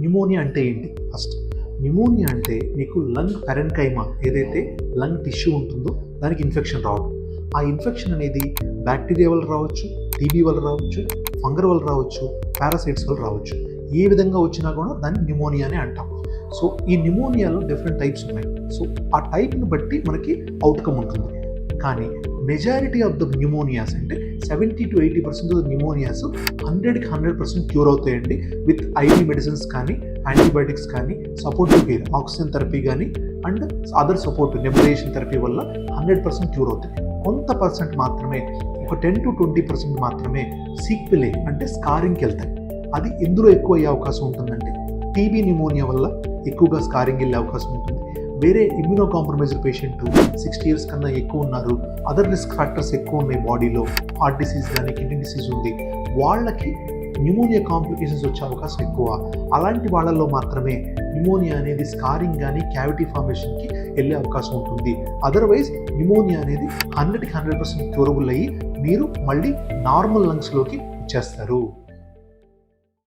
Pneumonia అంటే ఏంటి? First pneumonia అంటే మీకు లంగ్ పెరెన్కైమా ఏదైతే లంగ్ టిష్యూ ఉంటుందో దానికి ఇన్ఫెక్షన్ రావడం. ఆ ఇన్ఫెక్షన్ అనేది బ్యాక్టీరియా వల్ల రావచ్చు, టీబీ వల్ల రావచ్చు, ఫంగర్ వల్ల రావచ్చు, పారాసైట్స్ వల్ల రావచ్చు. ఏ విధంగా వచ్చినా కూడా దాన్ని న్యూమోనియా అని అంటాం. సో ఈ న్యూమోనియాలో డిఫరెంట్ టైప్స్ ఉన్నాయి. సో ఆ టైప్ని బట్టి మనకి అవుట్కమ్ ఉంటుంది. కానీ మెజారిటీ ఆఫ్ ద న్యూమోనియాస్ అంటే 70 to 80% ఆఫ్ ద న్యూమోనియాస్ 100కి 100% క్యూర్ అవుతాయండి విత్ ఐవీ మెడిసిన్స్ కానీ, యాంటీబయాటిక్స్ కానీ, సపోర్టివ్ కేర్, ఆక్సిజన్ థెరపీ కానీ and other support nebulization therapy వల్ల 100% క్యూర్ అవుతాయి. కొంత పర్సెంట్ మాత్రమే, ఒక 10 to 20% మాత్రమే సీక్వెల్ అంటే స్కారింగ్కి వెళ్తాయి. అది ఎందులో ఎక్కువ అయ్యే అవకాశం ఉంటుందంటే టీబీ న్యూమోనియా వల్ల ఎక్కువగా స్కారింగ్ వెళ్ళే అవకాశం ఉంటుంది. వేరే ఇమ్యూనో కాంప్రమైజ్డ్ పేషెంట్ 60 years కన్నా ఎక్కువ ఉన్నారు, అదర్ రిస్క్ ఫ్యాక్టర్స్ ఎక్కువ ఉన్నాయి బాడీలో, హార్ట్ డిసీజ్ కానీ కిడ్నీ డిసీజ్ ఉంది, వాళ్ళకి న్యూమోనియా కాంప్లికేషన్స్ వచ్చే అవకాశం ఎక్కువ. అలాంటి వాళ్ళల్లో మాత్రమే న్యూమోనియా అనేది స్కారింగ్ కానీ క్యావిటీ ఫార్మేషన్కి వెళ్ళే అవకాశం ఉంటుంది. అదర్వైజ్ న్యూమోనియా అనేది 100కి 100% క్యూరబుల్ అయ్యి మీరు మళ్ళీ నార్మల్ లంగ్స్లోకి వచ్చేస్తారు.